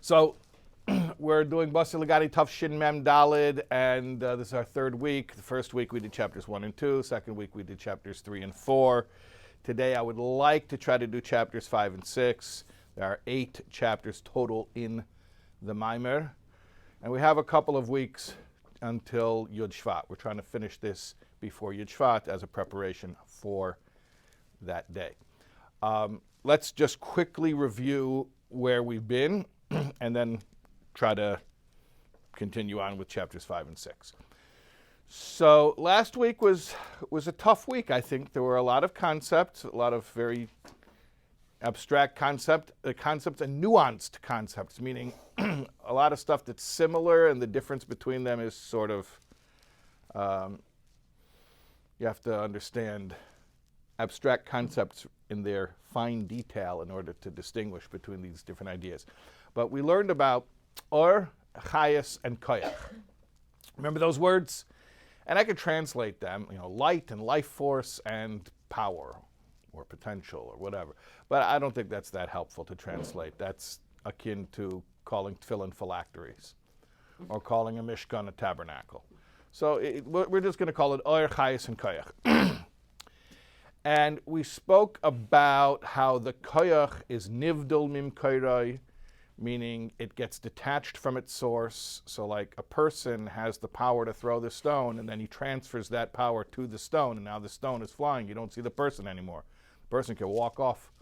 So we're doing BASI LEGANI Tav Shin Mem Dalid, and this is our third week. The first week we did chapters 1 and 2. Second week we did chapters 3 and 4. Today I would like to try to do chapters 5 and 6. There are 8 chapters total in the Maimer. And we have a couple of weeks until Yud Shvat. We're trying to finish this before Yud Shvat as a preparation for that day. Let's just quickly review where we've been and then try to continue on with chapters 5 and 6. So last week was a tough week, I think. There were a lot of concepts, a lot of very abstract concepts and nuanced concepts, meaning a lot of stuff that's similar, and the difference between them is sort of, you have to understand abstract concepts in their fine detail in order to distinguish between these different ideas. But we learned about chayus, and koach. Remember those words? And I could translate them, light and life force and power or potential or whatever. But I don't think that's that helpful to translate. That's akin to calling tefillin phylacteries or calling a mishkan a tabernacle. So we're just going to call it chayus and koach. And we spoke about how the koach is nivdal mim koiroi, meaning it gets detached from its source. So like a person has the power to throw the stone, and then he transfers that power to the stone, and now the stone is flying. You don't see the person anymore. The person can walk off,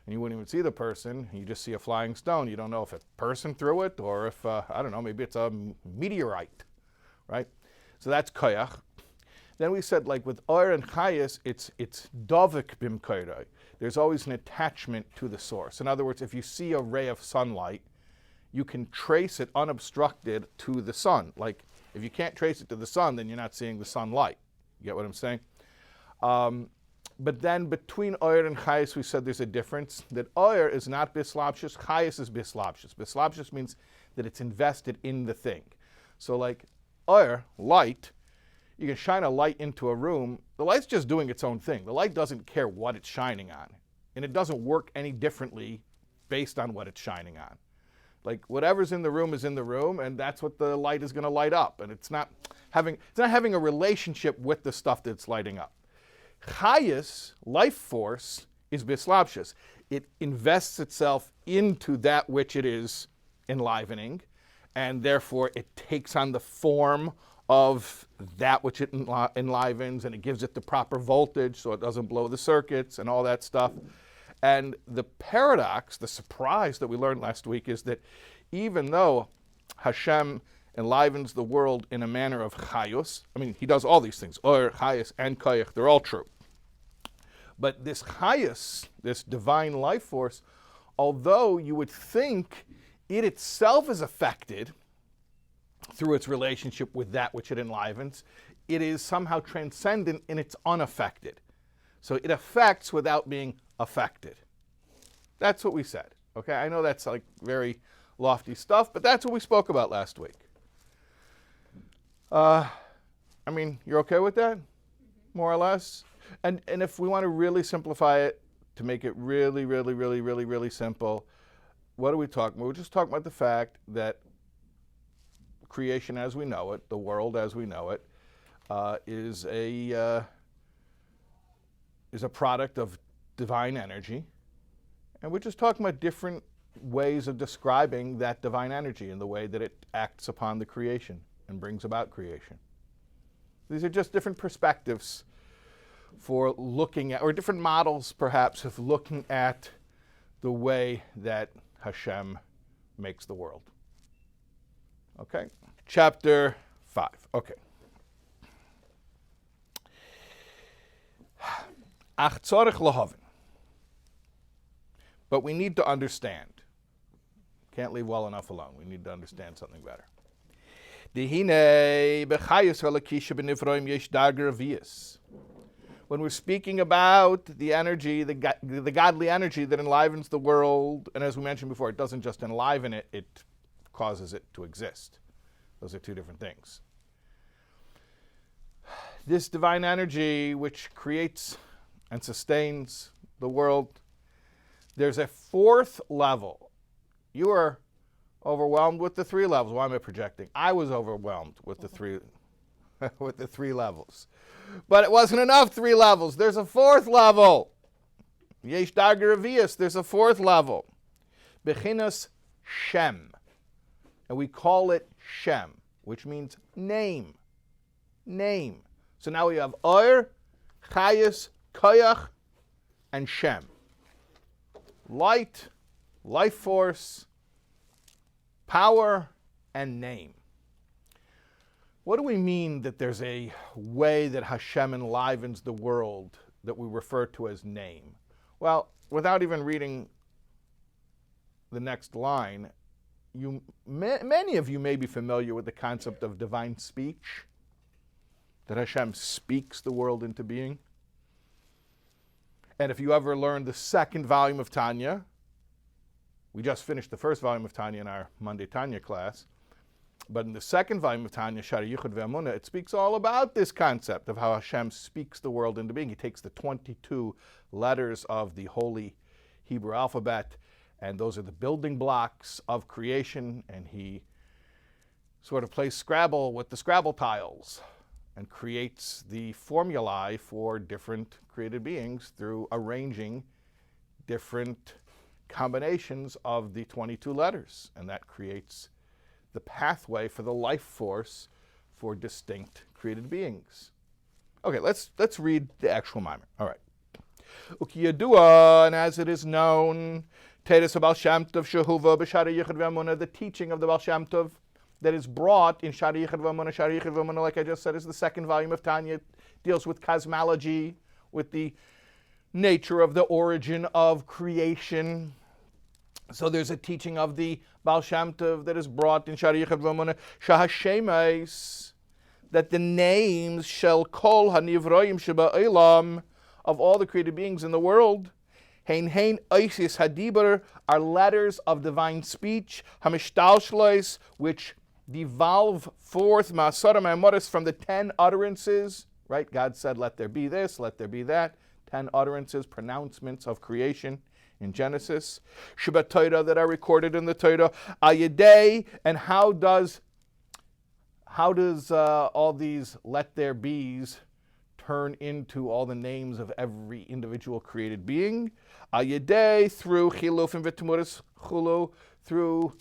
and you wouldn't even see the person. You just see a flying stone. You don't know if a person threw it, or if, I don't know, maybe it's a meteorite, right? So that's koach. Then we said, like with oir and chayus, it's dovik bim koiroi. There's always an attachment to the source. In other words, if you see a ray of sunlight, you can trace it unobstructed to the sun. Like, if you can't trace it to the sun, then you're not seeing the sunlight. You get what I'm saying? But then between oir and chayus, we said there's a difference. That oir is not bislapshus, chayus is bislapshus. Bislapshus means that it's invested in the thing. So like oir, light, you can shine a light into a room. The light's just doing its own thing. The light doesn't care what it's shining on. And it doesn't work any differently based on what it's shining on. Like whatever's in the room is in the room, and that's what the light is going to light up. And it's not having a relationship with the stuff that's lighting up. Chayus, life force, is bislapshus. It invests itself into that which it is enlivening, and therefore it takes on the form of that which it enlivens, and it gives it the proper voltage so it doesn't blow the circuits and all that stuff. And the paradox, the surprise that we learned last week is that even though Hashem enlivens the world in a manner of chayus, I mean, he does all these things, or chayus and koach, they're all true. But this chayus, this divine life force, although you would think it itself is affected through its relationship with that which it enlivens, it is somehow transcendent and it's unaffected. So it affects without being affected. That's what we said. Okay, I know that's like very lofty stuff, but that's what we spoke about last week. I mean, you're okay with that? More or less? And if we want to really simplify it, to make it really, really, really, really, really simple, what are we talking about? We're just talking about the fact that creation as we know it, the world as we know it, is a product of divine energy. And we're just talking about different ways of describing that divine energy and the way that it acts upon the creation and brings about creation. These are just different perspectives for looking at, or different models perhaps, of looking at the way that Hashem makes the world. Okay? Chapter 5. Okay. Ach tzorich lahavin. But we need to understand. Can't leave well enough alone. We need to understand something better. When we're speaking about the energy, the godly energy that enlivens the world, and as we mentioned before, it doesn't just enliven it, it causes it to exist. Those are two different things. This divine energy which creates and sustains the world, there's a fourth level. You are Overwhelmed with the three levels. Why am I projecting? I was overwhelmed with the three with the three levels. But it wasn't enough three levels. There's a fourth level. Yesh Darga Revius, there's a fourth level. Bechinas Shem. And we call it Shem, which means name. Name. So now we have chayus, koach, and shem. Light, life force, power, and name. What do we mean that there's a way that Hashem enlivens the world that we refer to as name? Well, without even reading the next line, many of you may be familiar with the concept of divine speech, that Hashem speaks the world into being. And if you ever learned the second volume of Tanya, we just finished the first volume of Tanya in our Monday Tanya class, but in the second volume of Tanya, Shari Yichud Ve'amunah, it speaks all about this concept of how Hashem speaks the world into being. He takes the 22 letters of the holy Hebrew alphabet, and those are the building blocks of creation, and he sort of plays Scrabble with the Scrabble tiles and creates the formulae for different created beings through arranging different combinations of the 22 letters. And that creates the pathway for the life force for distinct created beings. Okay, let's read the actual mimer. All right. Ukiyadua, and as it is known, Teres Baal Shem Tov Shehuva b'Shari Yichud Ve'amunah, the teaching of the Baal Shem Tov that is brought in Shari Yichud Ve'amunah. Shari Yichud Ve'amunah, like I just said, is the second volume of Tanya. It deals with cosmology, with the nature of the origin of creation. So there's a teaching of the Baal Shem Tov that is brought in Shari Yichud Ve'amunah, Shais, that the names shall kol hanivroim sheba olam, of all the created beings in the world, Hein Isis Hadibar, are letters of divine speech, Hamishtalshlois, which devolve forth Ma'asara Ma'amoris from the 10 utterances, right? God said, let there be this, let there be that. 10 utterances, pronouncements of creation in Genesis. Shabbat Torah, that are recorded in the Torah. Ayadei, and how does all these let there be's turn into all the names of every individual created being? Ayadei, through chiluf and v'temuris chulu, through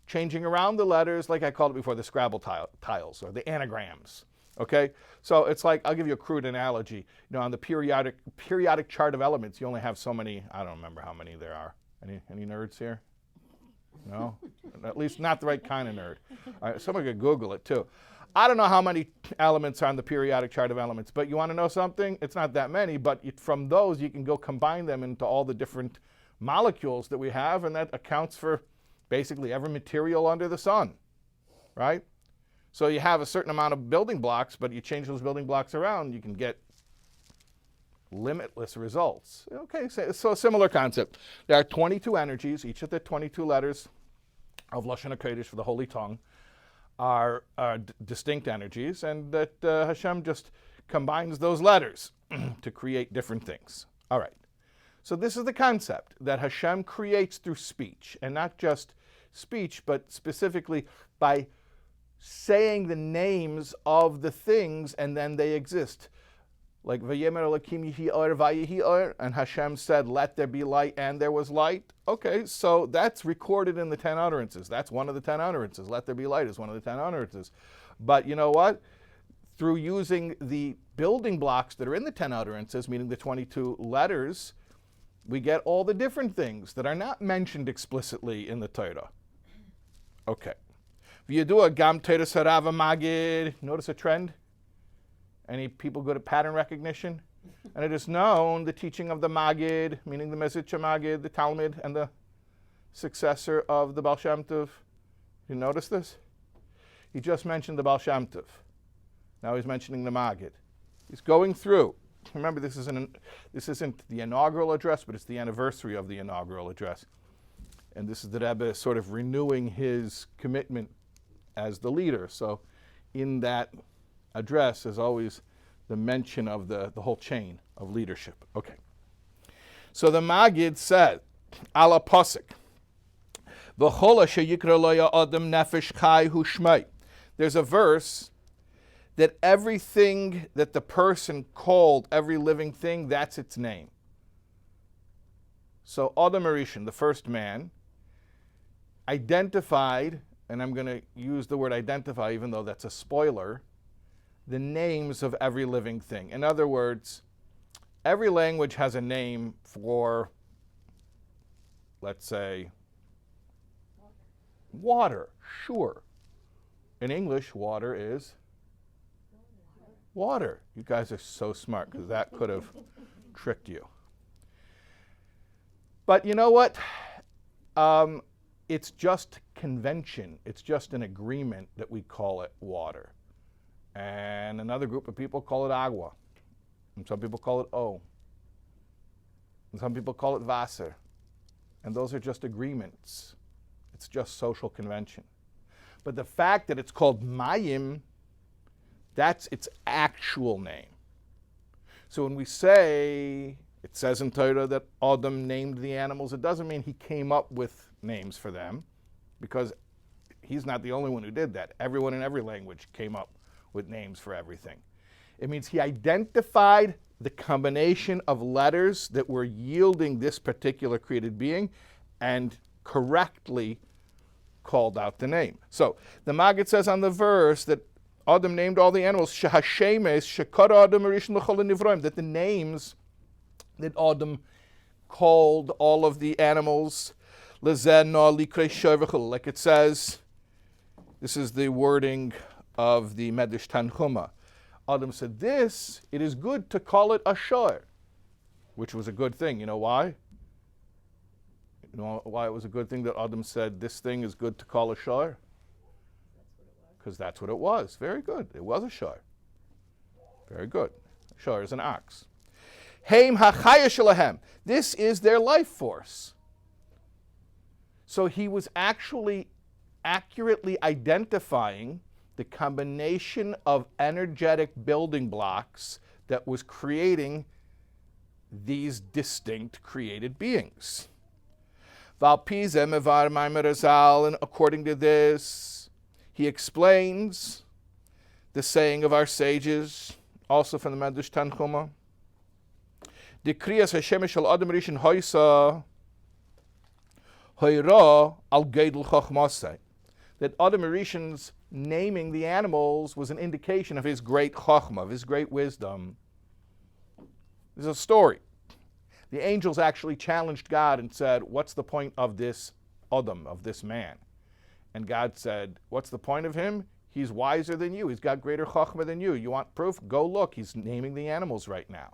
changing around the letters, like I called it before, the Scrabble tiles or the anagrams. Okay, so it's like, I'll give you a crude analogy. You know, on the periodic chart of elements, you only have so many. I don't remember how many there are. Any nerds here? No, at least not the right kind of nerd. All right, someone could Google it too. I don't know how many elements are on the periodic chart of elements, but you want to know something? It's not that many, but from those you can go combine them into all the different molecules that we have, and that accounts for basically every material under the sun, right? So you have a certain amount of building blocks, but you change those building blocks around, you can get limitless results. Okay, so a similar concept. There are 22 energies, each of the 22 letters of Lashon HaKodesh for the Holy Tongue are distinct energies, and that Hashem just combines those letters to create different things. All right. So this is the concept that Hashem creates through speech, and not just speech, but specifically by saying the names of the things, and then they exist. Like Vayemer Elokim Yehi Or Vayehi Or, and Hashem said, "Let there be light," and there was light. Okay, so that's recorded in the 10 utterances. That's one of the 10 utterances. Let there be light is one of the 10 utterances. But you know what? Through using the building blocks that are in the 10 utterances, meaning the 22 letters, we get all the different things that are not mentioned explicitly in the Torah. Okay. V'yadua gam Torah sarava magid. Notice a trend? Any people good at pattern recognition? And it is known the teaching of the Magid, meaning the Mezritch Magid, the Talmud, and the successor of the Baal Shem Tov. You notice this? He just mentioned the Baal Shem Tov. Now he's mentioning the Magid. He's going through. Remember, this isn't the inaugural address, but it's the anniversary of the inaugural address. And this is the Rebbe sort of renewing his commitment as the leader. So in that address is always the mention of the whole chain of leadership. Okay. So the Magid said, Ala Posik, There's a verse that everything that the person called every living thing, that's its name. So Adam Arishon, the first man, identified, and I'm going to use the word identify even though that's a spoiler, the names of every living thing. In other words, every language has a name for, let's say, water. Sure. In English, water is water. You guys are so smart because that could have tricked you. But you know what? It's just convention. It's just an agreement that we call it water. And another group of people call it agua. And some people call it O. And some people call it Wasser. And those are just agreements. It's just social convention. But the fact that it's called Mayim, that's its actual name. So when we say, it says in Torah that Adam named the animals, it doesn't mean he came up with names for them, because he's not the only one who did that. Everyone in every language came up with names for everything. It means he identified the combination of letters that were yielding this particular created being and correctly called out the name. So the Maggid says on the verse that Adam named all the animals, that the names that Adam called all of the animals, like it says, this is the wording of the Medrash Tanchuma. Adam said, it is good to call it a shor, which was a good thing. You know why? You know why it was a good thing that Adam said, this thing is good to call a shor? Because that's what it was. Very good. It was a shor. Very good. A shor is an ox. Heim hachayus shelahem. This is their life force. So he was actually accurately identifying the combination of energetic building blocks that was creating these distinct created beings. And according to this, he explains the saying of our sages, also from the Medrash Tanchuma. That Adam Arishon's naming the animals was an indication of his great chokhmah, of his great wisdom. There's a story. The angels actually challenged God and said, what's the point of this Adam, of this man? And God said, what's the point of him? He's wiser than you. He's got greater chokhmah than you. You want proof? Go look. He's naming the animals right now.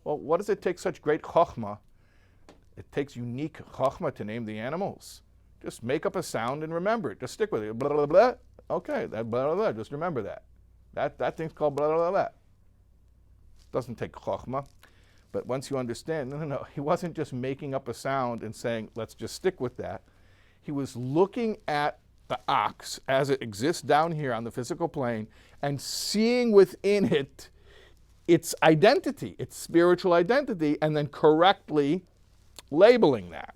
Well, what does it take such great chokhmah? It takes unique chokhmah to name the animals. Just make up a sound and remember it. Just stick with it. Blah, blah, blah. Okay, that blah, blah, blah. Just remember that. That thing's called blah, blah, blah. Doesn't take chokhmah. But once you understand, no, he wasn't just making up a sound and saying, let's just stick with that. He was looking at the ox as it exists down here on the physical plane and seeing within it its identity, its spiritual identity, and then correctly labeling that.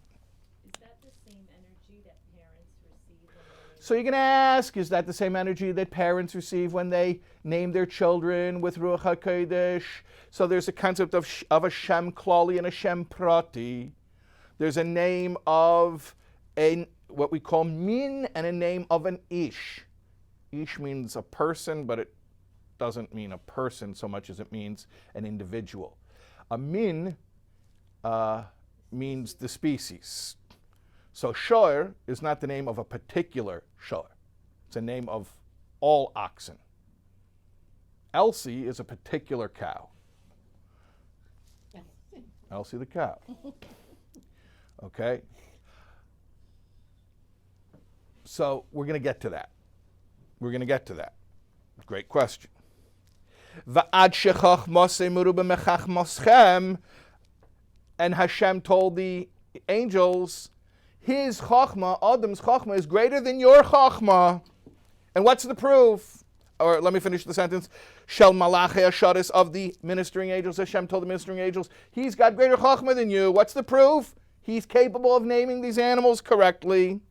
Is that the same energy that parents receive when they... So you're going to ask, is that the same energy that parents receive when they name their children with Ruach HaKodesh? So there's a concept of a shem klali and a shem prati. There's a name of what we call min and a name of an ish. Ish means a person, but it doesn't mean a person so much as it means an individual. A min means the species. So shor is not the name of a particular shor. It's a name of all oxen. Elsie is a particular cow. Elsie the cow. Okay? So we're going to get to that. We're going to get to that. Great question. And Hashem told the angels, his chachma, Adam's chachma, is greater than your chachma. And what's the proof? Or let me finish the sentence. Shel malachei asharis, of the ministering angels, Hashem told the ministering angels, he's got greater chachma than you. What's the proof? He's capable of naming these animals correctly.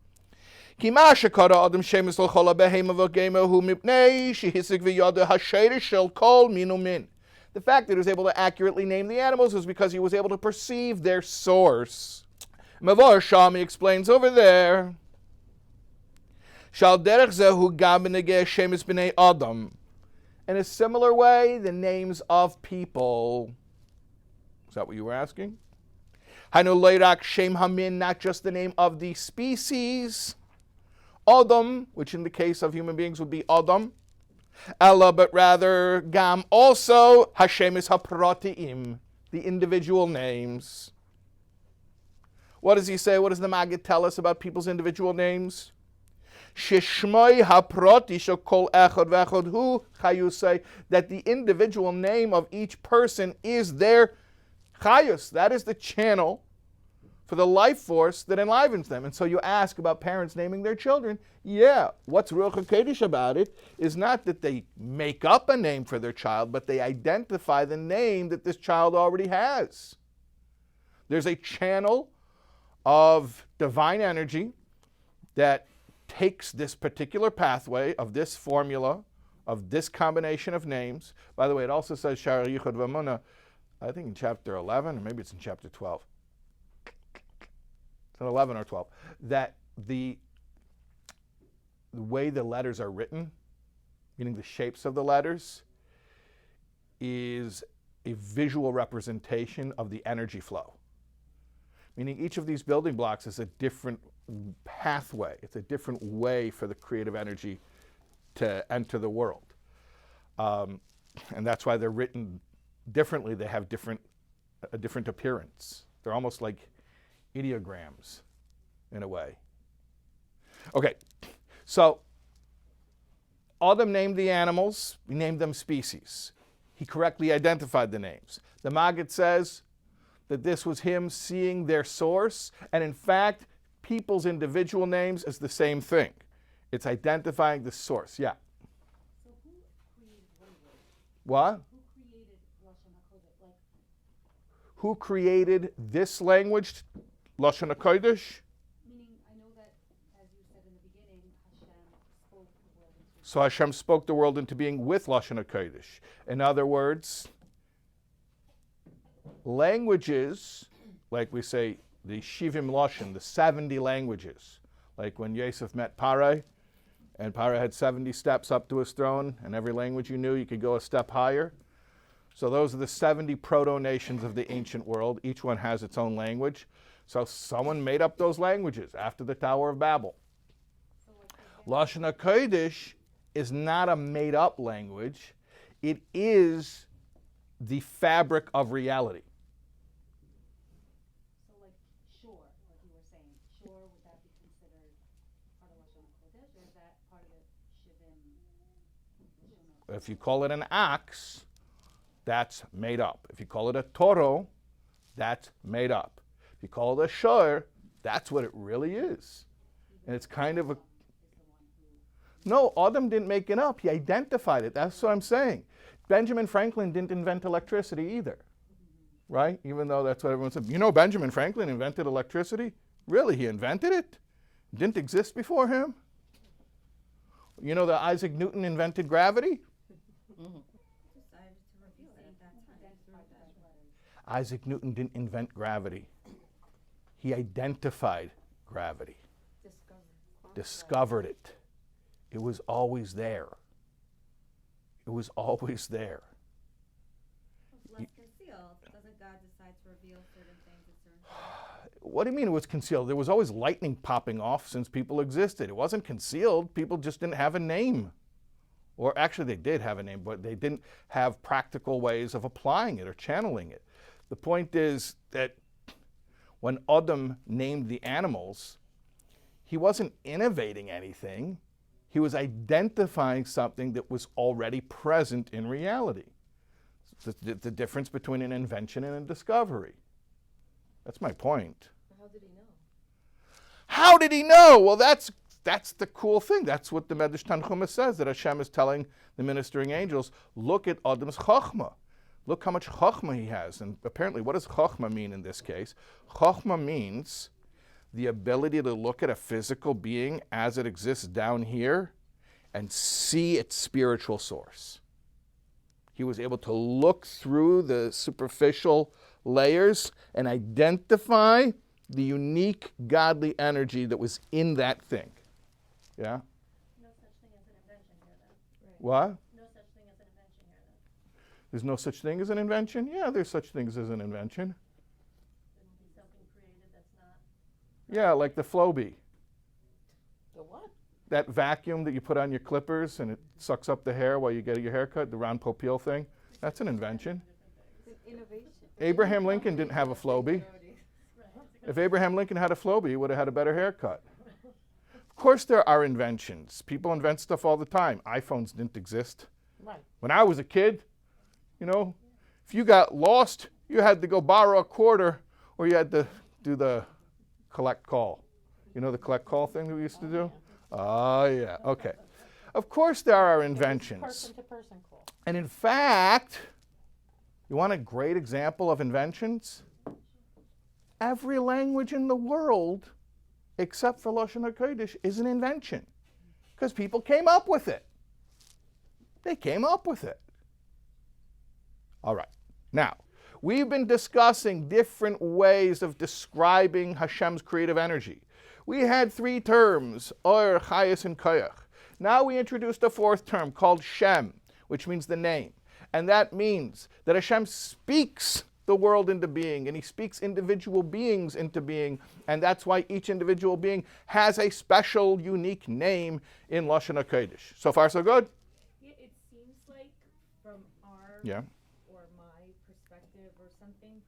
The fact that he was able to accurately name the animals was because he was able to perceive their source. Mavor Shami explains over there. In a similar way, the names of people. Is that what you were asking? Not just the name of the species, Adam, which in the case of human beings would be Adam, Ella, but rather Gam, also Hashem is haprotiim, the individual names. What does he say? What does the Maggid tell us about people's individual names? Shishmoi haproti shekol echad v'echad hu chayus, that the individual name of each person is their chayus. That is the channel for the life force that enlivens them. And so you ask about parents naming their children. Yeah, what's Ruach HaKodesh about it is not that they make up a name for their child, but they identify the name that this child already has. There's a channel of divine energy that takes this particular pathway of this formula, of this combination of names. By the way, it also says Shara Yichud V'Amunah, I think in chapter 11, or maybe it's in chapter 12. It's in 11 or 12. That the way the letters are written, meaning the shapes of the letters, is a visual representation of the energy flow. Meaning each of these building blocks is a different pathway. It's a different way for the creative energy to enter the world. And that's why they're written differently. They have a different appearance. They're almost like ideograms in a way. Okay, so Adam named the animals, we named them species. He correctly identified the names. The Maggid says that this was him seeing their source, and in fact, people's individual names is the same thing. It's identifying the source. Yeah. So who created language? What? Who created Lashon HaKodesh? Who created this language, Lashon HaKodesh? Meaning, I know that, as you said in the beginning, Hashem spoke the world into So Hashem spoke the world into being with Lashon HaKodesh. In other words, languages, like we say, the Shivim Lashon, the 70 languages, like when Yosef met Parai, and Parai had 70 steps up to his throne, and every language you knew, you could go a step higher. So those are the 70 proto-nations of the ancient world. Each one has its own language. So someone made up those languages after the Tower of Babel. Lashon HaKodesh is not a made-up language. It is the fabric of reality. So like shore, like you were saying, shore, would that be considered part of Lashon HaKodesh, or is that part of the Shivim? If you call it an ox, that's made up. If you call it a toro, that's made up. If you call it a shor, that's what it really is. And it's kind of a... No, Adam didn't make it up. He identified it. That's what I'm saying. Benjamin Franklin didn't invent electricity either, right? Even though that's what everyone said. You know, Benjamin Franklin invented electricity? Really, he invented it? It didn't exist before him? You know that Isaac Newton invented gravity? Isaac Newton didn't invent gravity. He identified gravity. Discovered it. It was always there. It was always there. It's less concealed. Doesn't God decide to reveal certain things at certain times? What do you mean it was concealed? There was always lightning popping off since people existed. It wasn't concealed. People just didn't have a name. Or actually they did have a name, but they didn't have practical ways of applying it or channeling it. The point is that when Adam named the animals, he wasn't innovating anything. He was identifying something that was already present in reality. The difference between an invention and a discovery. That's my point. How did he know? How did he know? Well, that's the cool thing. That's what the Medrash Tanchuma says, that Hashem is telling the ministering angels, look at Adam's chachma. Look how much chokhmah he has. And apparently, what does chokhmah mean in this case? Chokhmah means the ability to look at a physical being as it exists down here and see its spiritual source. He was able to look through the superficial layers and identify the unique godly energy that was in that thing. Yeah? No such thing as an invention here, then. Right. What? No such thing as an invention here, then. There's no such thing as an invention? Yeah, there's such things as an invention. Wouldn't be something created that's not. Yeah, like the Flowbee. The what? That vacuum that you put on your clippers and it sucks up the hair while you get your hair cut, the Ron Popeil thing. That's an invention. It's an innovation. Abraham Lincoln didn't have a Flowbee. If Abraham Lincoln had a Flowbee, he would have had a better haircut. Of course there are inventions. People invent stuff all the time. iPhones didn't exist. Right. When I was a kid, you know, if you got lost, you had to go borrow a quarter or you had to do the collect call. You know the collect call thing that we used to do? Oh, yeah. Okay. Of course there are inventions. Person-to-person call. And in fact, you want a great example of inventions? Every language in the world, except for Lashon HaKodesh, is an invention. Because people came up with it. They came up with it. All right. Now, we've been discussing different ways of describing Hashem's creative energy. We had 3 terms, or, chayus, and koach. Now we introduced a 4th term called shem, which means the name. And that means that Hashem speaks the world into being, and he speaks individual beings into being, and that's why each individual being has a special, unique name in Lashon HaKodesh. So far, so good? Yeah, it seems like from our Yeah. or my perspective or something,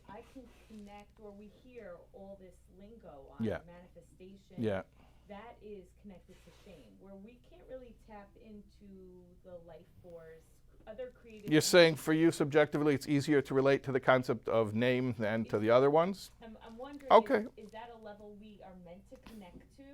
I can connect, or we hear all this lingo on Yeah. manifestation. Yeah. That is connected to shame, where we can't really tap into the life force, other creative. You're saying for you subjectively it's easier to relate to the concept of name than to the other ones? I'm wondering, Okay. is that a level we are meant to connect to,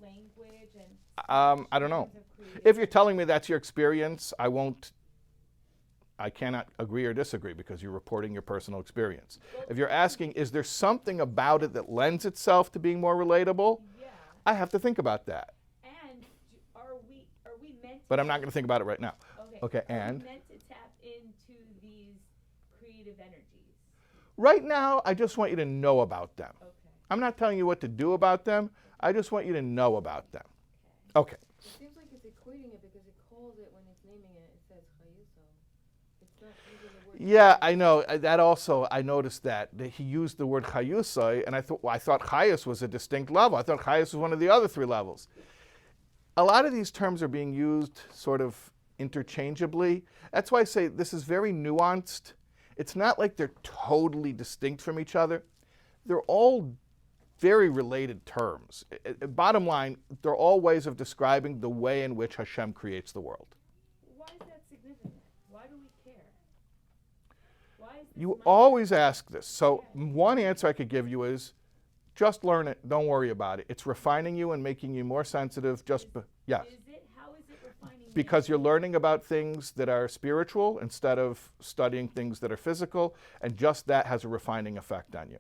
language and I don't know. streams of creative If you're telling me that's your experience, I cannot agree or disagree because you're reporting your personal experience. If you're asking, is there something about it that lends itself to being more relatable? Yeah, I have to think about that. and are we meant to But I'm not going to think about it right now. Okay, Are and? we meant to tap into these creative energies? Right now, I just want you to know about them. Okay. I'm not telling you what to do about them. I just want you to know about them. Okay. It seems like it's equating it because it calls it when it's naming it. It says chayus. It's not using the word. Yeah, I know. That also, I noticed that he used the word chayusai, and I thought chayus was a distinct level. I thought chayus was one of the other 3 levels. A lot of these terms are being used sort of interchangeably. That's why I say this is very nuanced. It's not like they're totally distinct from each other. They're all very related terms. Bottom line, they're all ways of describing the way in which Hashem creates the world. Why is that significant? Why do we care? Why is this You my- always ask this. So one answer I could give you is just learn it. Don't worry about it. It's refining you and making you more sensitive. Yes. Is it? How is it refining me? Because you're learning about things that are spiritual instead of studying things that are physical, and just that has a refining effect on you.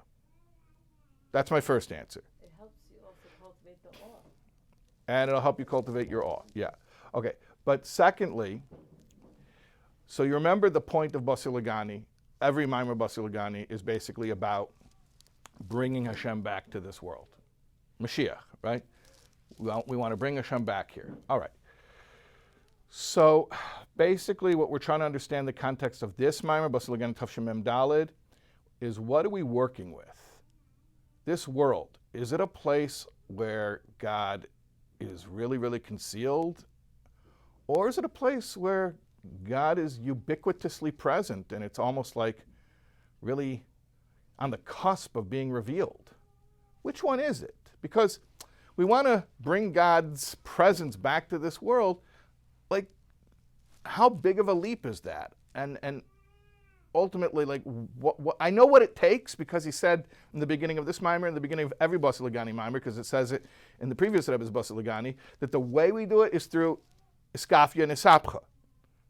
That's my first answer. It helps you also cultivate the awe. And it'll help you cultivate your awe. Yeah. Okay. But secondly, so you remember the point of BASI LEGANI. Every Maimer BASI LEGANI is basically about bringing Hashem back to this world. Mashiach, right? We want to bring Hashem back here. All right. So basically what we're trying to understand the context of this Maimer, BASI LEGANI Tafshin Mem Daled, is what are we working with? This world, is it a place where God is really, really concealed? Or is it a place where God is ubiquitously present and it's almost like really on the cusp of being revealed? Which one is it? Because we want to bring God's presence back to this world. Like, how big of a leap is that? And ultimately, like, what I know what it takes, because he said in the beginning of this Maimer, in the beginning of every BASI LEGANI Maimer, because it says it in the previous Rebbe's BASI LEGANI, that the way we do it is through iskafia and isapcha.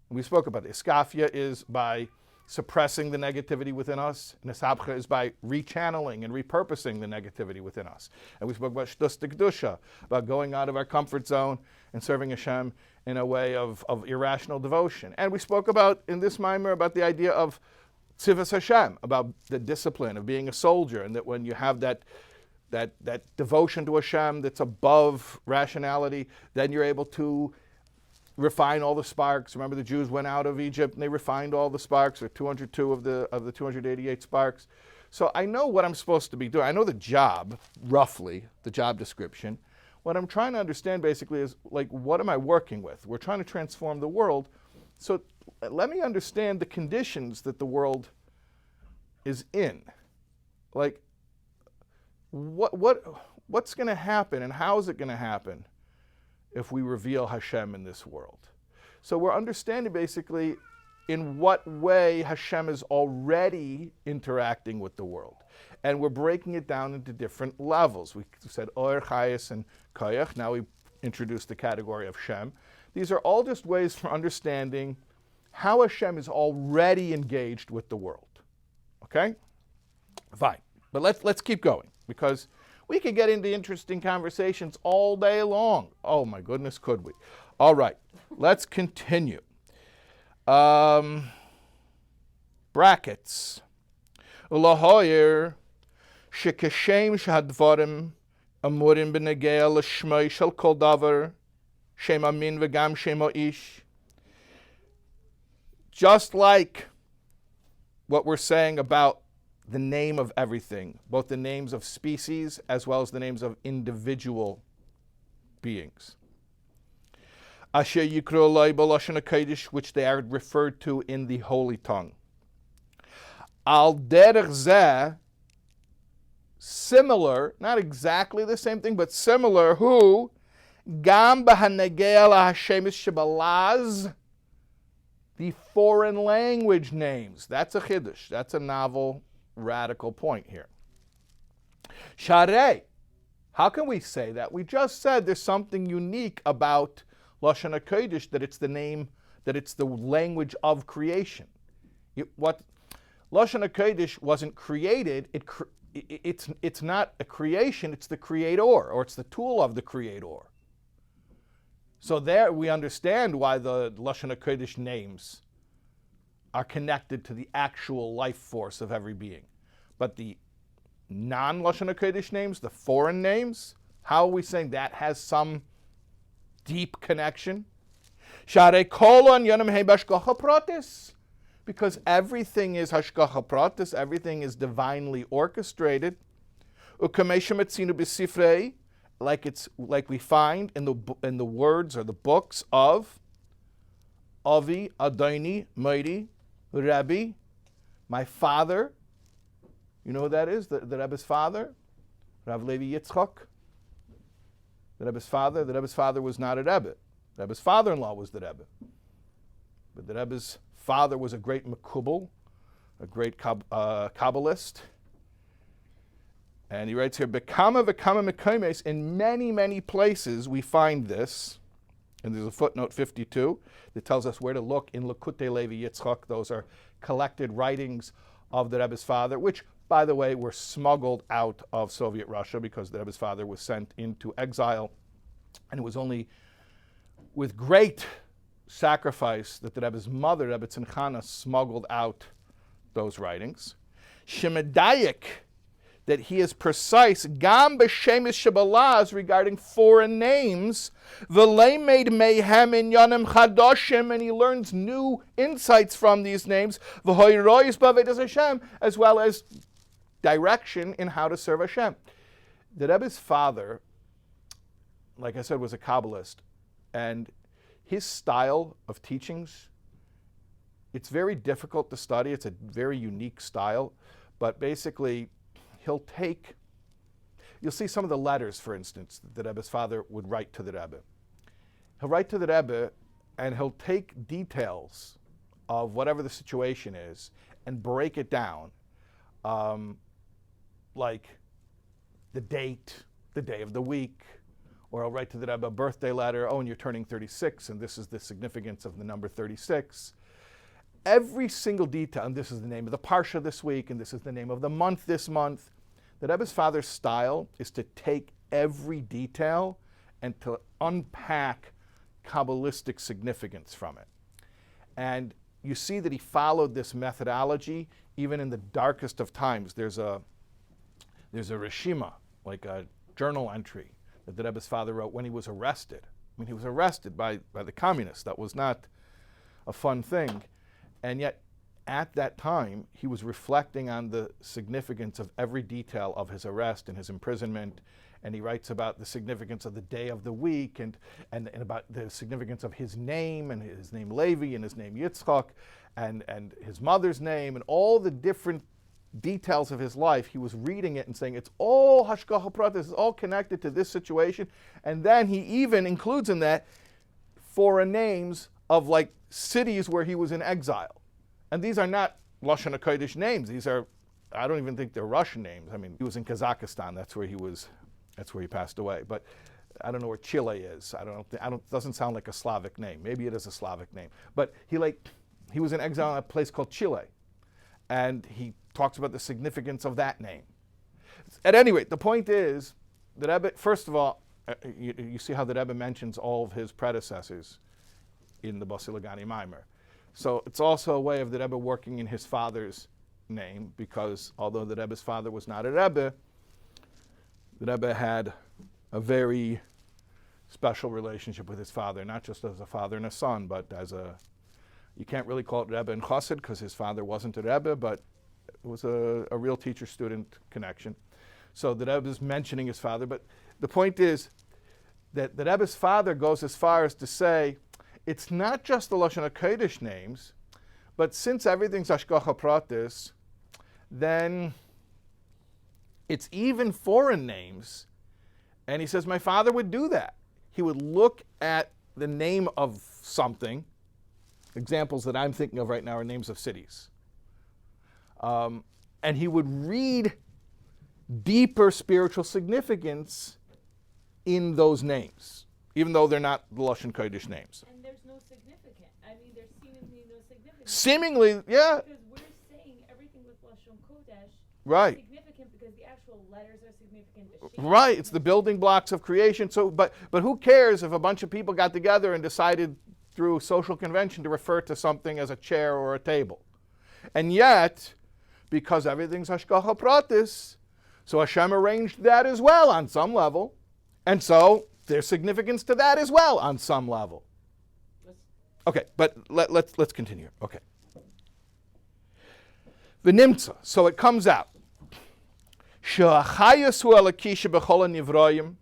And we spoke about it. Iskafia is by suppressing the negativity within us. Nisabcha is by rechanneling and repurposing the negativity within us. And we spoke about shtus kedusha, about going out of our comfort zone and serving Hashem in a way of irrational devotion. And we spoke about, in this mimer, about the idea of tzivas Hashem, about the discipline of being a soldier, and that when you have that devotion to Hashem that's above rationality, then you're able to refine all the sparks. Remember, the Jews went out of Egypt and they refined all the sparks, or 202 of the 288 sparks. So I know what I'm supposed to be doing. I know the job, roughly, the job description. What I'm trying to understand basically is, like, what am I working with? We're trying to transform the world. So let me understand the conditions that the world is in. Like, what's going to happen, and how is it going to happen if we reveal Hashem in this world? So we're understanding basically in what way Hashem is already interacting with the world. And we're breaking it down into different levels. We said or, chayus, and koach. Now we introduced the category of shem. These are all just ways for understanding how Hashem is already engaged with the world. Okay? Fine. But let's keep going, because we could get into interesting conversations all day long. Oh my goodness, could we? All right, let's continue. Brackets. Ulahoyer shekashem shahadvarim amurim b'negea l'shmoi shel kol davar shem amin v'gam shem ish. Just like what we're saying about the name of everything, both the names of species as well as the names of individual beings. Asher yikro loi b'lashon hakodesh, which they are referred to in the holy tongue. Al derech zeh, similar, not exactly the same thing, but similar, who gam b'hanegea lahashemis shebalaz, the foreign language names. That's a chiddush. That's a novel, radical point here. Sharei, how can we say that? We just said there's something unique about Lashon HaKodesh, that it's the name, that it's the language of creation. What Lashon HaKodesh wasn't created, it's not a creation, it's the creator, or it's the tool of the creator. So there we understand why the Lashon HaKodesh names are connected to the actual life force of every being. But the non-Lashon HaKodesh names, the foreign names, how are we saying that has some deep connection? Because everything is hashgacha pratis, everything is divinely orchestrated. Like we find in the words or the books of Avi, Adoni, Mighty, Rabbi, my father. You know who that is? The Rebbe's father, Rav Levi Yitzchak. The Rebbe's father was not a Rebbe. The Rebbe's father-in-law was the Rebbe. But the Rebbe's father was a great Mekubal, a great Kabbalist. And he writes here, Bekama v'kama mekomes, in many, many places we find this. And there's a footnote 52 that tells us where to look in Likutei Levi Yitzchak. Those are collected writings of the Rebbe's father, which, by the way, were smuggled out of Soviet Russia because the Rebbe's father was sent into exile. And it was only with great sacrifice that the Rebbe's mother, Rebbe Tzimchana, smuggled out those writings. Shemedayik, that he is precise, gam b'shemis shebalaz, regarding foreign names, v'leimed mehem inyanim chadoshim, and he learns new insights from these names, v'hoyrois b'avedas Hashem, as well as direction in how to serve Hashem. The Rebbe's father, like I said, was a Kabbalist, and his style of teachings, it's very difficult to study. It's a very unique style, but basically, you'll see some of the letters, for instance, that the Rebbe's father would write to the Rebbe. He'll write to the Rebbe, and he'll take details of whatever the situation is and break it down, like the date, the day of the week, or I'll write to the Rebbe a birthday letter, and you're turning 36, and this is the significance of the number 36. every single detail, and this is the name of the parsha this week, and this is the name of the month this month. The Rebbe's father's style is to take every detail and to unpack Kabbalistic significance from it. And you see that he followed this methodology even in the darkest of times. There's a reshima, like a journal entry that the Rebbe's father wrote when he was arrested. I mean, he was arrested by the communists. That was not a fun thing. And yet, at that time, he was reflecting on the significance of every detail of his arrest and his imprisonment. And he writes about the significance of the day of the week and about the significance of his name, and his name Levi and his name Yitzchak, and his mother's name, and all the different details of his life. He was reading it and saying, it's all hashgacha pratis, it's all connected to this situation. And then he even includes in that foreign names of like cities where he was in exile. And these are not Lashon HaKodesh names. These are, I don't even think they're Russian names. I mean, he was in Kazakhstan. That's where he passed away. But I don't know where Chile is. Doesn't sound like a Slavic name. Maybe it is a Slavic name. But he was in exile in a place called Chile. And he talks about the significance of that name. At any rate, the point is that Rebbe, first of all, you see how the Rebbe mentions all of his predecessors in the BASI LEGANI Maimer. So it's also a way of the Rebbe working in his father's name, because although the Rebbe's father was not a Rebbe, the Rebbe had a very special relationship with his father, not just as a father and a son, but you can't really call it Rebbe and Chassid because his father wasn't a Rebbe, but it was a real teacher-student connection. So the Rebbe is mentioning his father, but the point is that the Rebbe's father goes as far as to say, it's not just the Lashon HaKodesh names, but since everything's hashgacha pratis, then it's even foreign names. And he says, my father would do that. He would look at the name of something. Examples that I'm thinking of right now are names of cities. And he would read deeper spiritual significance in those names, even though they're not the Lashon Kodesh names. And there's no significance. I mean, there's seemingly no significance. Seemingly, yeah. Because we're saying everything with Lashon Kodesh Right. is significant because the actual letters are significant. Right, it's the building blocks of creation. So, but who cares if a bunch of people got together and decided through social convention to refer to something as a chair or a table? And yet, because everything's hashgacha pratis, so Hashem arranged that as well on some level, and so there's significance to that as well on some level. Okay, but let's continue. Okay. V'nimtza, so it comes out. Chayus hu elokisha b'chol hanivroyim,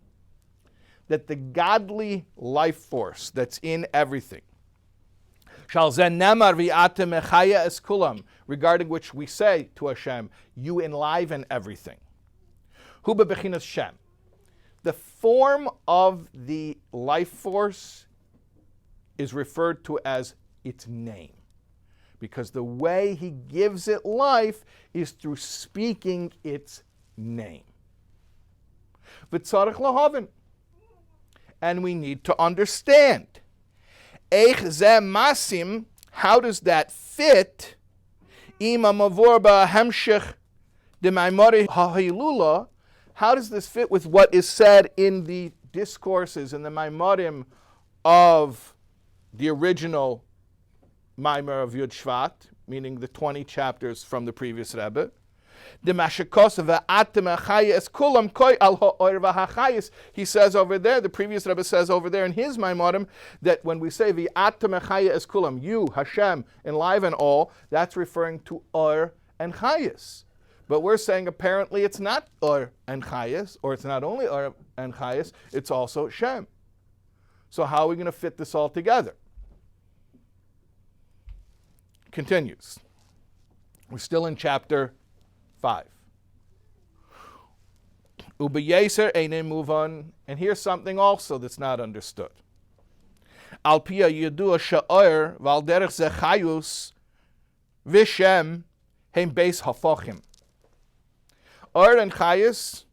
that the godly life force that's in everything, shal zen nemar v'atem mechaya es kulam, regarding which we say to Hashem, you enliven everything. Hu bebechinas shem. The form of the life force is referred to as its name, because the way he gives it life is through speaking its name. V'tzarech lahavin, and we need to understand. Eich zeh masim, how does that fit? Ima mavor ba'hemshech d'maimori ha'hilula, how does this fit with what is said in the discourses and the Maimorim of the original Maimer of Yud Shvat, meaning the 20 chapters from the previous Rebbe? He says over there, the previous Rebbe says over there in his Maimorim, that when we say V'atem echaya es kulam, you, Hashem, enliven all, that's referring to Or and Chayus. But we're saying apparently it's not Or and Chayus, or it's not only Or and Chayus, it's also Shem. So how are we going to fit this all together? Continues. We're still in chapter 5. Ubeyeser einen muvan, and here's something also that's not understood. Al pia yedua sha'or val derech ze chayus v'shem heim beis hafochim. Or and chayus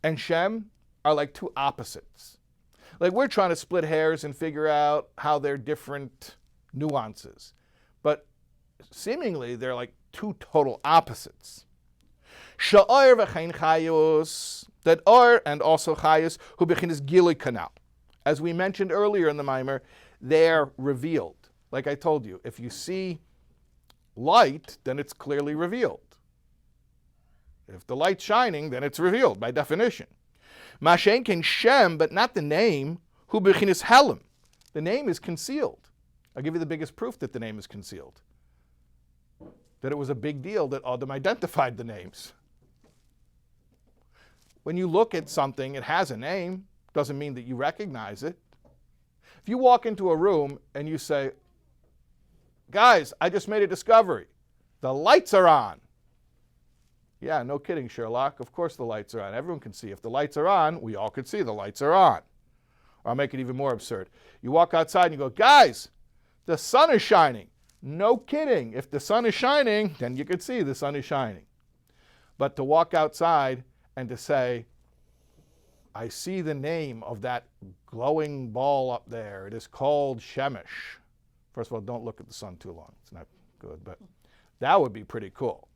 and shem are like two opposites. Like we're trying to split hairs and figure out how they're different nuances. But seemingly they're like two total opposites. Sha'or v'chein chayus, that or and also chayus, hu bechinas gilui kanal. As we mentioned earlier in the mimer, they're revealed. Like I told you, if you see light, then it's clearly revealed. If the light's shining, then it's revealed by definition. Mashen ken shem, but not the name, hu bechinas helam. The name is concealed. I'll give you the biggest proof that the name is concealed. That it was a big deal that Adam identified the names. When you look at something, it has a name. Doesn't mean that you recognize it. If you walk into a room and you say, guys, I just made a discovery. The lights are on. Yeah, no kidding, Sherlock. Of course the lights are on. Everyone can see. If the lights are on, we all could see the lights are on. Or I'll make it even more absurd. You walk outside and you go, guys, the sun is shining. No kidding. If the sun is shining, then you could see the sun is shining. But to walk outside and to say, I see the name of that glowing ball up there. It is called Shemesh. First of all, don't look at the sun too long. It's not good, but that would be pretty cool.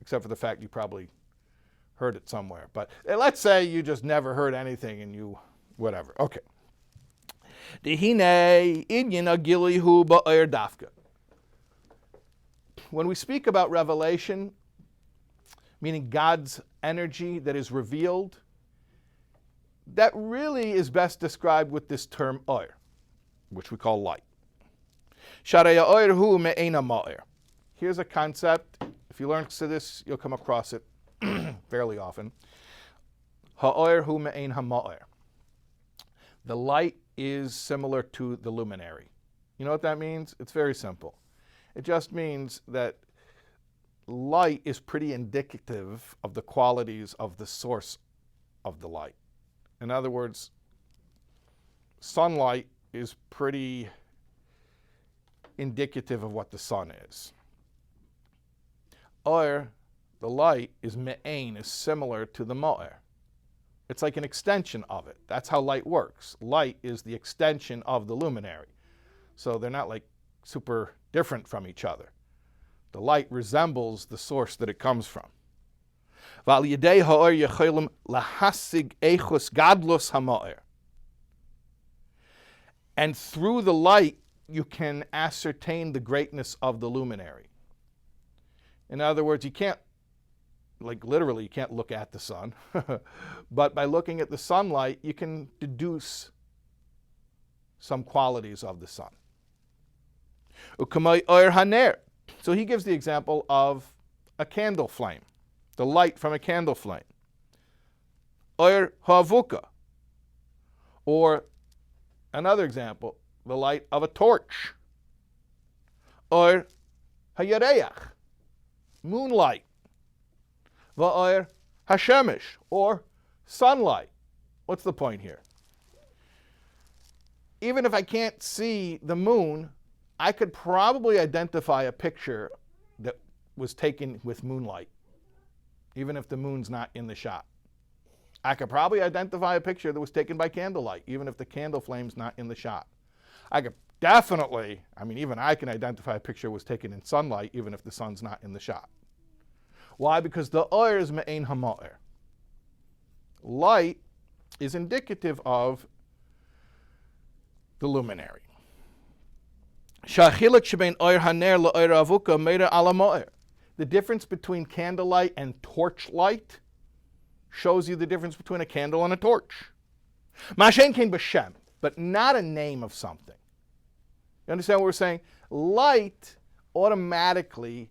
Except for the fact you probably heard it somewhere. But let's say you just never heard anything and you, whatever. Okay. When we speak about revelation, meaning God's energy that is revealed, that really is best described with this term oir, which we call light. Here's a concept. If you learn this, you'll come across it fairly often. Ha'oir hu me'ein ha'ma'oir. The light is similar to the luminary. You know what that means? It's very simple. It just means that light is pretty indicative of the qualities of the source of the light. In other words, sunlight is pretty indicative of what the sun is. Or, the light is me'ein, is similar to the ma'ir. It's like an extension of it. That's how light works. Light is the extension of the luminary. So they're not like super different from each other. The light resembles the source that it comes from. And through the light, you can ascertain the greatness of the luminary. In other words, you can't, like literally, you can't look at the sun. But by looking at the sunlight, you can deduce some qualities of the sun. So he gives the example of a candle flame, the light from a candle flame. Or ha'avuka. Or another example, the light of a torch. Or hayareach, moonlight. Va'or hashemesh, or sunlight. What's the point here? Even if I can't see the moon, I could probably identify a picture that was taken with moonlight, even if the moon's not in the shot. I could probably identify a picture that was taken by candlelight, even if the candle flame's not in the shot. I could definitely, even I can identify a picture that was taken in sunlight, even if the sun's not in the shot. Why? Because the oir is me'ein ha'ma'ir. Light is indicative of the luminary. The difference between candlelight and torchlight shows you the difference between a candle and a torch. Mashen came b'shem, but not a name of something. You understand what we're saying? Light automatically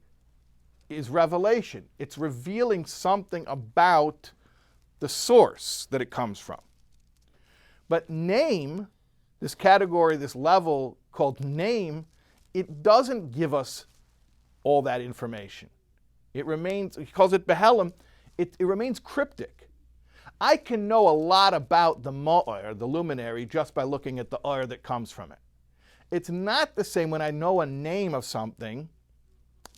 is revelation. It's revealing something about the source that it comes from. But name, this category, this level called name, it doesn't give us all that information. It remains, he calls it behelim, it remains cryptic. I can know a lot about the ma'or, the luminary, just by looking at the or that comes from it. It's not the same when I know a name of something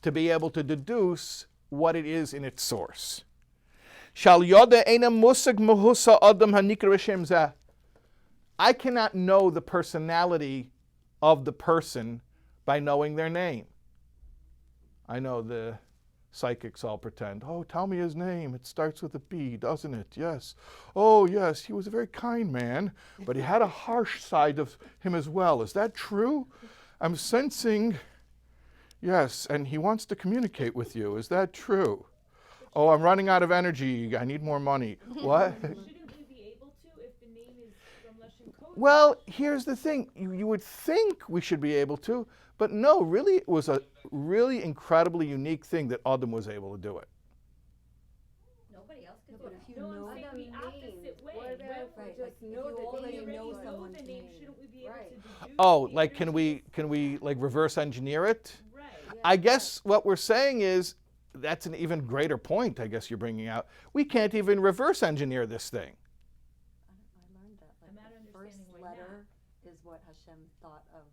to be able to deduce what it is in its source. I cannot know the personality of the person by knowing their name. I know the psychics all pretend, oh, tell me his name. It starts with a B, doesn't it? Yes. Oh, yes, he was a very kind man, but he had a harsh side of him as well. Is that true? I'm sensing, yes, and he wants to communicate with you. Is that true? Oh, I'm running out of energy. I need more money. What? Shouldn't we be able to if the name is from Russian code? Well, here's the thing. You would think we should be able to, but no, really, it was a really incredibly unique thing that Adam was able to do it. Nobody else could No, do but it. if you No, know I'm saying the the name, opposite way. what about When- if Right, you like, just if know you the already name? know know someone's the name, name. shouldn't we be able Right. to deduce Oh, the like can energy? we like reverse engineer it? Right. I guess what we're saying is that's an even greater point. I guess you're bringing out. We can't even reverse engineer this thing. I learned that. I'm Like not the first understanding right letter is what Hashem thought of,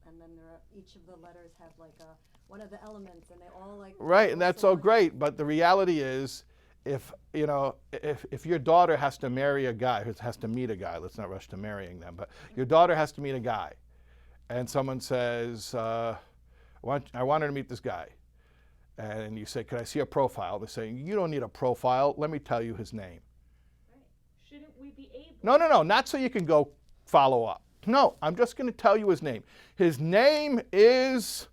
and then each of the letters have like one of the elements, and they all like. Right, and that's so much- great. But the reality is, if your daughter has to marry a guy, has to meet a guy. Let's not rush to marrying them. But your daughter has to meet a guy, and someone says, I want her to meet this guy. And you say, could I see a profile? They say, you don't need a profile. Let me tell you his name. Right. Shouldn't we be able? No, not so you can go follow up. No, I'm just going to tell you his name. His name is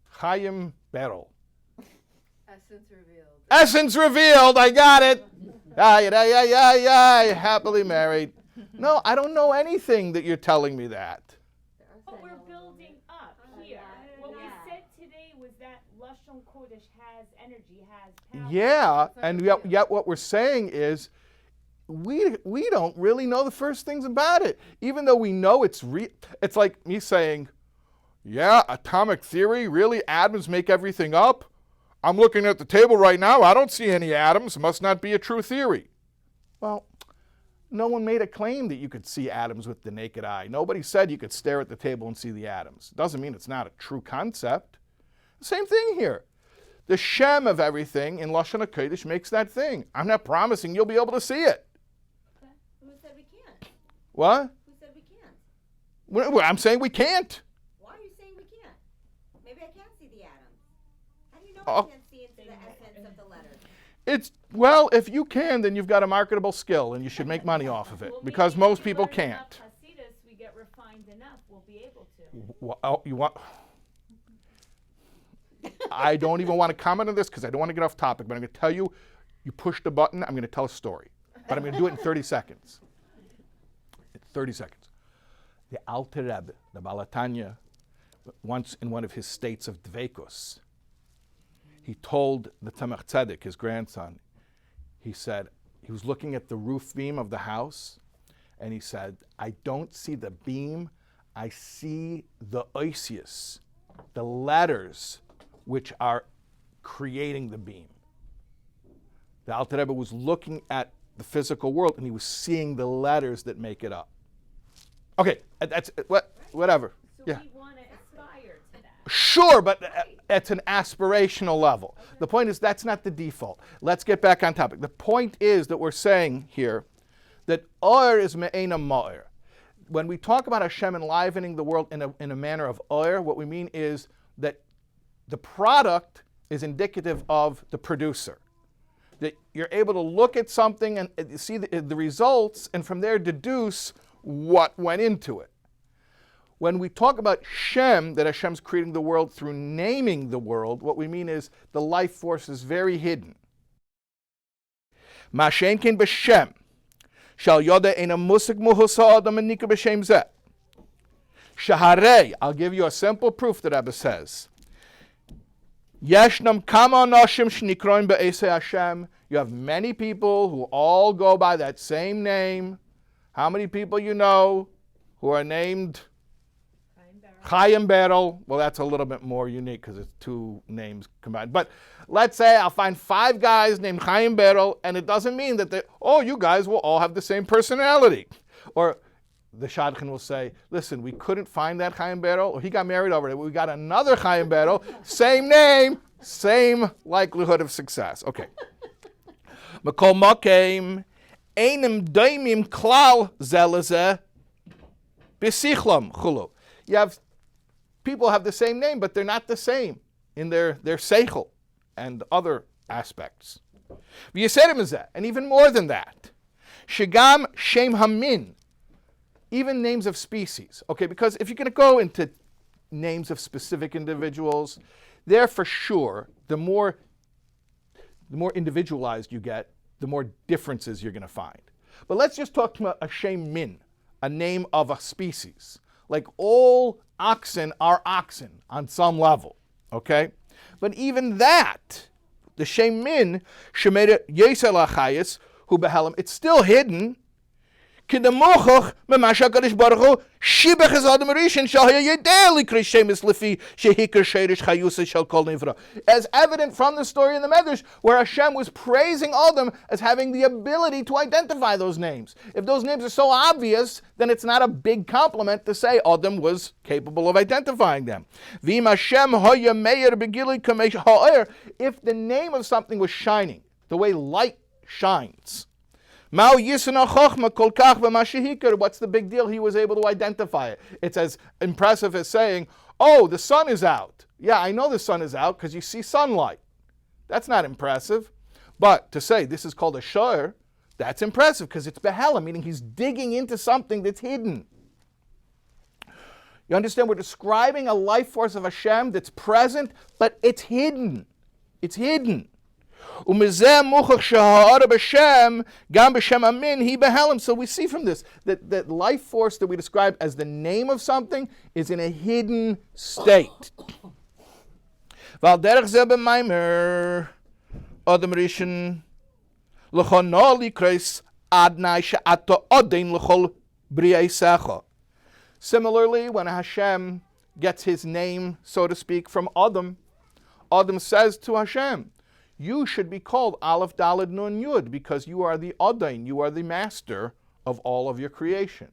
Chaim Berel. Essence revealed. Essence revealed. I got it. Yeah. Happily married. No, I don't know anything that you're telling me that. There are But some we're elements. building up here. yeah, What we yeah. said today was that Lashon Kodesh has energy, has power. Yeah, and yet what we're saying is we don't really know the first things about it, even though we know it's real. It's like me saying, yeah, atomic theory, really? Atoms make everything up? I'm looking at the table right now. I don't see any atoms. It must not be a true theory. Well, no one made a claim that you could see atoms with the naked eye. Nobody said you could stare at the table and see the atoms. Doesn't mean it's not a true concept. Same thing here. The shem of everything in Lashon HaKodesh makes that thing. I'm not promising you'll be able to see it. Who said we can't? What? Who said we can't? Well, I'm saying we can't. Why are you saying we can't? Maybe I can't see the atoms. How do you know Oh. I can't see into the essence of the letters? Well, if you can, then you've got a marketable skill and you should make money off of it, Well, because maybe most if we people learn can't. enough Hasidus, we get refined enough, we'll be able to. Oh, you want? I don't even want to comment on this because I don't want to get off topic, but I'm going to tell you, you push the button, I'm going to tell a story. But I'm going to do it in 30 seconds. 30 seconds. The Alter Rebbe, the Balatanya, once in one of his states of dveikus, he told the Tzemach Tzedek, his grandson, he said, he was looking at the roof beam of the house, and he said, I don't see the beam, I see the oisius, the letters which are creating the beam. The Alter Rebbe was looking at the physical world, and he was seeing the letters that make it up. Okay, that's whatever. So Yeah. we want to aspire to that. Sure, but it's an aspirational level. The point is that's not the default. Let's get back on topic. The point is that we're saying here that oir is me'ena ma'ir. When we talk about Hashem enlivening the world in a manner of oir, what we mean is that the product is indicative of the producer. That you're able to look at something and see the results, and from there deduce what went into it. When we talk about Shem, that Hashem's creating the world through naming the world, what we mean is the life force is very hidden. Ma shein ken b'Shem, shal yoda ena musik muhusa adam enika b'Shem zeh. Shaharei, I'll give you a simple proof that Rebbe says. Yeshnam kama anashim shnikroim be'esei Hashem. You have many people who all go by that same name. How many people you know who are named Chaim Berel? Well, that's a little bit more unique because it's two names combined. But let's say I'll find 5 guys named Chaim Berel, and it doesn't mean that you guys will all have the same personality. Or the Shadchan will say, listen, we couldn't find that Chaim Berel, or he got married over there. We got another Chaim Berel, same name, same likelihood of success. Okay. Makol Mokem, Einem Daimim Klal Zelazeh, Besichlam Chulu. You have people have the same name, but they're not the same in their seichel and other aspects. And even more than that, shegam shem hamin, even names of species. Okay, because if you're going to go into names of specific individuals, they're for sure, the more individualized you get, the more differences you're going to find. But let's just talk about a shem min, a name of a species. Like all oxen are oxen on some level, okay? But even that, the shem min, shemeda yesel chayus hu behelam, it's still hidden. As evident from the story in the Medrash, where Hashem was praising Adam as having the ability to identify those names. If those names are so obvious, then it's not a big compliment to say Adam was capable of identifying them. If the name of something was shining, the way light shines, what's the big deal? He was able to identify it. It's as impressive as saying, oh, the sun is out. Yeah, I know the sun is out because you see sunlight. That's not impressive. But to say this is called a shor, that's impressive because it's behelam, meaning he's digging into something that's hidden. You understand? We're describing a life force of Hashem that's present, but it's hidden. It's hidden. So we see from this that life force that we describe as the name of something is in a hidden state. Similarly, when Hashem gets his name, so to speak, from Adam, Adam says to Hashem, you should be called Aleph Daled Nun Yud because you are the Adain, you are the master of all of your creation.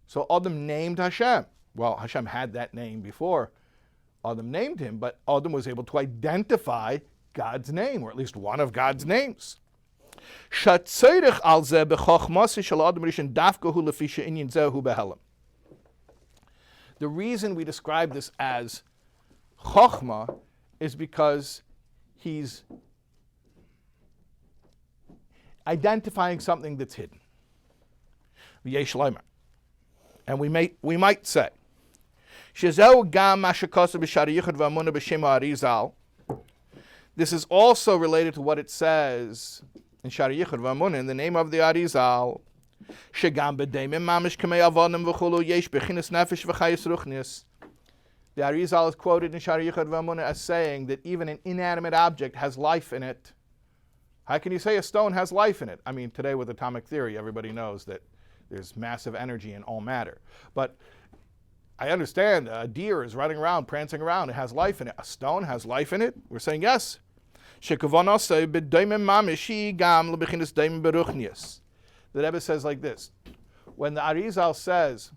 So Adam named Hashem. Well, Hashem had that name before Adam named him, but Adam was able to identify God's name, or at least one of God's names. The reason we describe this as Chochmah is because he's identifying something that's hidden. And we might say, this is also related to what it says in Shari Yichud V'Amunah, in the name of the Arizal. The Arizal is quoted in Shari Yichud V'Amunah as saying that even an inanimate object has life in it. How can you say a stone has life in it? I mean, today with atomic theory, everybody knows that there's massive energy in all matter. But I understand a deer is running around, prancing around, it has life in it. A stone has life in it? We're saying yes. The Rebbe says like this. When the Arizal says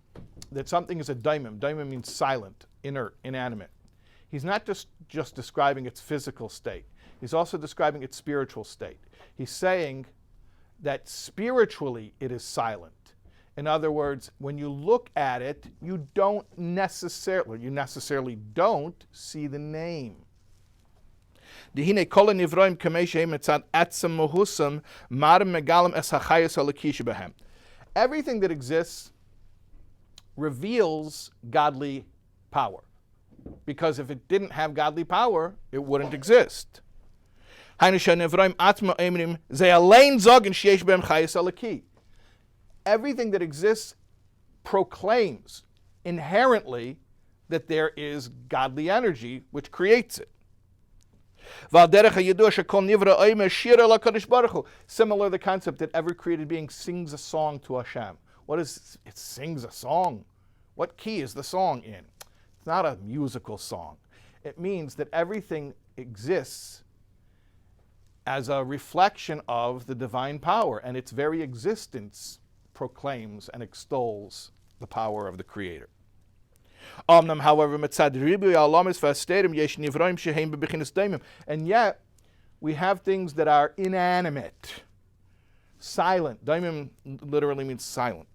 that something is a daimim means silent, inert, inanimate. He's not just describing its physical state. He's also describing its spiritual state. He's saying that spiritually it is silent. In other words, when you look at it, you necessarily don't see the name. Everything that exists reveals godly power. Because if it didn't have godly power, it wouldn't exist. Everything that exists proclaims inherently that there is godly energy which creates it. Similar, the concept that every created being sings a song to Hashem. What is it? Sings a song. What key is the song in? It's not a musical song. It means that everything exists as a reflection of the divine power, and its very existence proclaims and extols the power of the Creator. However, and yet we have things that are inanimate, silent. Daimim literally means silent.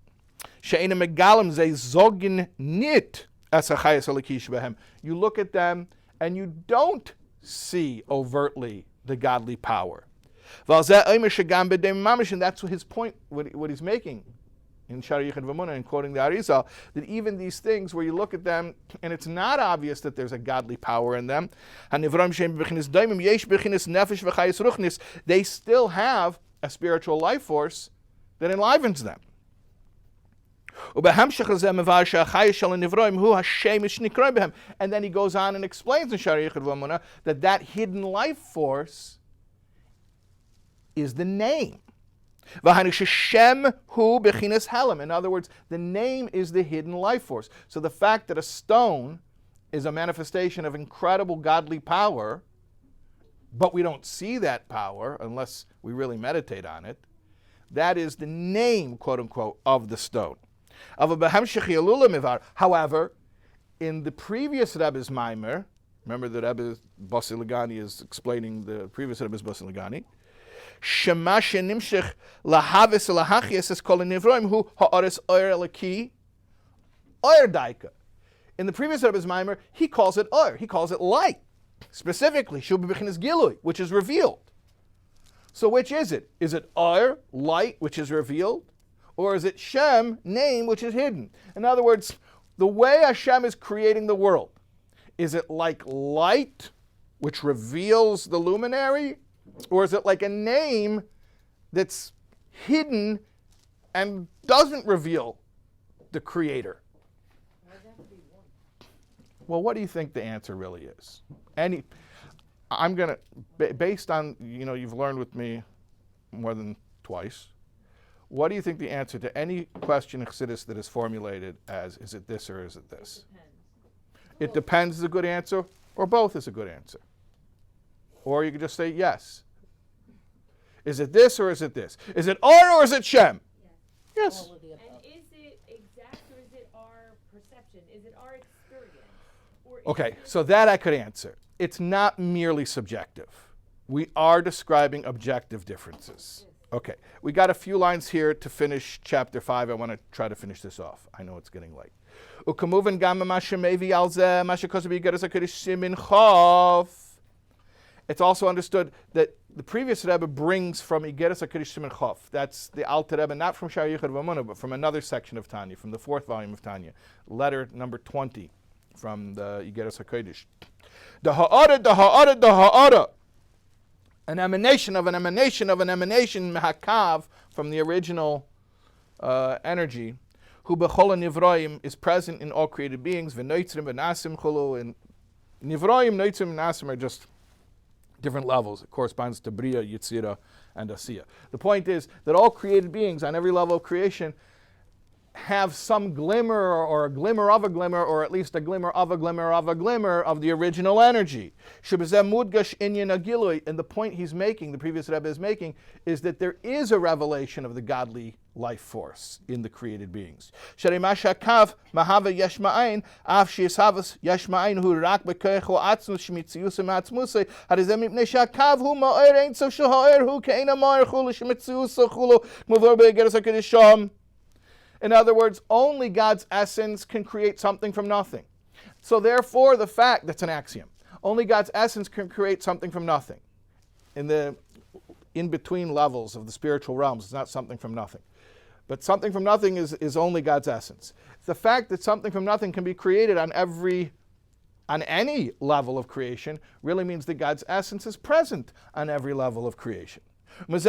You look at them and you don't see overtly the godly power. And that's his point, what he's making in Shari Yichud V'Munah and quoting the Arizal, that even these things where you look at them and it's not obvious that there's a godly power in them, they still have a spiritual life force that enlivens them. And then he goes on and explains in Shari Yichud V'Munah that hidden life force is the name. Shem hu bechinas helam. In other words, the name is the hidden life force. So the fact that a stone is a manifestation of incredible godly power, but we don't see that power unless we really meditate on it, that is the name, quote unquote, of the stone. However, in the previous Rebbe's Maimer, remember the Rebbe BASI LEGANI is explaining the previous Rebbe's BASI LEGANI, Shema shenimshech lahavis lahachias es kol nivroim hu ha'aris oyer elaki oyer daika. In the previous Rebbe's Maimer, he calls it oyer, he calls it light, specifically shu b'bechinas gilui, which is revealed. So which is it? Is it oyer, light, which is revealed, or is it shem, name, which is hidden? In other words, the way Hashem is creating the world, is it like light, which reveals the luminary? Or is it like a name that's hidden and doesn't reveal the creator? Well, what do you think the answer really is? I'm going to, based on, you've learned with me more than twice, what do you think the answer to any question in Chassidus that is formulated as, is it this or is it this? It depends is a good answer, or both is a good answer. Or you could just say yes. Is it this or is it this? Is it or is it Shem? Yes. And is it exact or is it our perception? Is it our experience? Or Okay, so that I could answer. It's not merely subjective. We are describing objective differences. Okay, we got a few lines here to finish chapter 5. I want to try to finish this off. I know it's getting late. It's also understood that the previous Rebbe brings from Igeres HaKadosh Siman Chof. That's the Alter Rebbe, not from Shari Yichud V'Munah, but from another section of Tanya, from the 4th volume of Tanya, letter number 20 from the Igeres HaKadosh. The ha'ara, an emanation of an emanation of an emanation, mehakav, from the original energy, who b'chol nivroim is present in all created beings, v'noitzrim v'nasim chulu, and nivroim, noitzrim, and nasim are just different levels. It corresponds to Bria, Yitzira, and Asiya. The point is that all created beings on every level of creation have some glimmer or a glimmer of a glimmer, or at least a glimmer of a glimmer of a glimmer of the original energy. And the point he's making, the previous Rebbe is making, is that there is a revelation of the godly life force in the created beings. In other words, only God's essence can create something from nothing. So therefore, the fact, that's an axiom, only God's essence can create something from nothing. In the in-between levels of the spiritual realms, it's not something from nothing. But something from nothing is only God's essence. The fact that something from nothing can be created on any level of creation really means that God's essence is present on every level of creation. So it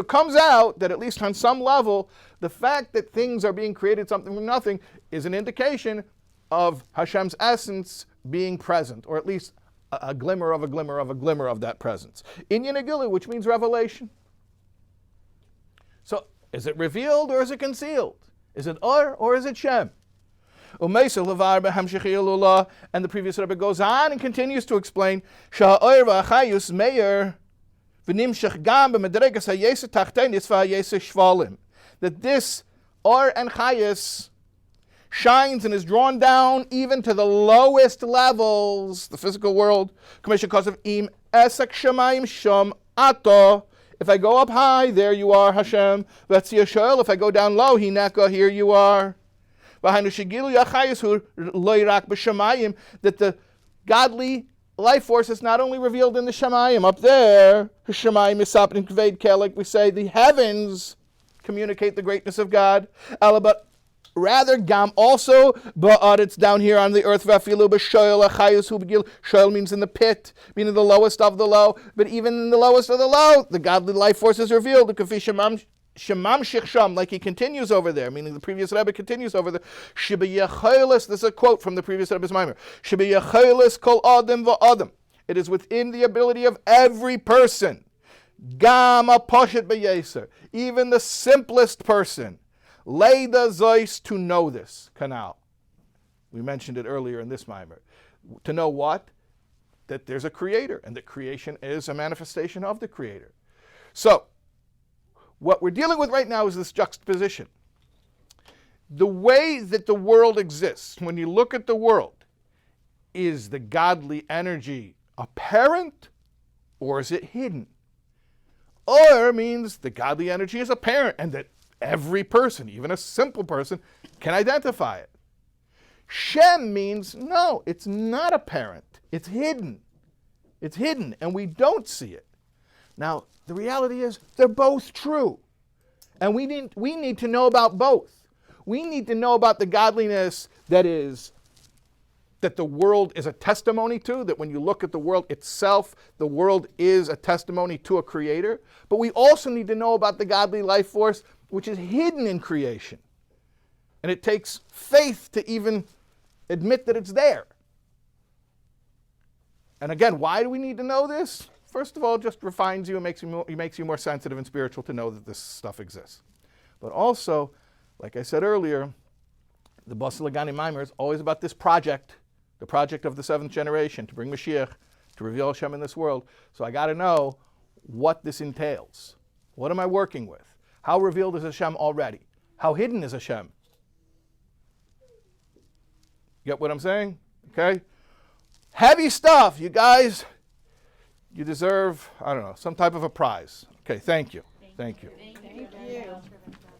comes out that at least on some level, the fact that things are being created something from nothing is an indication of Hashem's essence being present, or at least a glimmer of a glimmer of a glimmer of that presence. Inyan Agilu, which means revelation. So is it revealed or is it concealed? Is it or is it Shem? And the previous Rebbe goes on and continues to explain that this or and chayus shines and is drawn down even to the lowest levels, the physical world. If I go up high, there you are, Hashem. If I go down low, Hineka, here you are. That the godly life force is not only revealed in the Shemayim, up there, like we say, the heavens communicate the greatness of God, but rather, Gam also, but it's down here on the earth. Shoel means in the pit, meaning the lowest of the low. But even in the lowest of the low, the godly life force is revealed. Like he continues over there, meaning the previous Rebbe continues over there. This is a quote from the previous Rebbe's Maimer. Kol adam va'adam. It is within the ability of every person. Gam a poshet beyeser. Even the simplest person. Leida Zeus, to know this canal. We mentioned it earlier in this mimer. To know what? That there's a creator, and that creation is a manifestation of the creator. So, what we're dealing with right now is this juxtaposition. The way that the world exists, when you look at the world, is the godly energy apparent, or is it hidden? Or means the godly energy is apparent, and that every person, even a simple person, can identify it. Shem means, no, it's not apparent. It's hidden. It's hidden, and we don't see it. Now, the reality is, they're both true. And we need to know about both. We need to know about the godliness that the world is a testimony to, that when you look at the world itself, the world is a testimony to a creator. But we also need to know about the godly life force which is hidden in creation. And it takes faith to even admit that it's there. And again, why do we need to know this? First of all, it just refines you and makes you more sensitive and spiritual to know that this stuff exists. But also, like I said earlier, the BASI LEGANI Maimer is always about this project, the project of the seventh generation, to bring Mashiach, to reveal Hashem in this world. So I got to know what this entails. What am I working with? How revealed is Hashem already? How hidden is Hashem? Get what I'm saying? Okay? Heavy stuff, you guys. You deserve, I don't know, some type of a prize. Okay, thank you. Thank you. Thank you.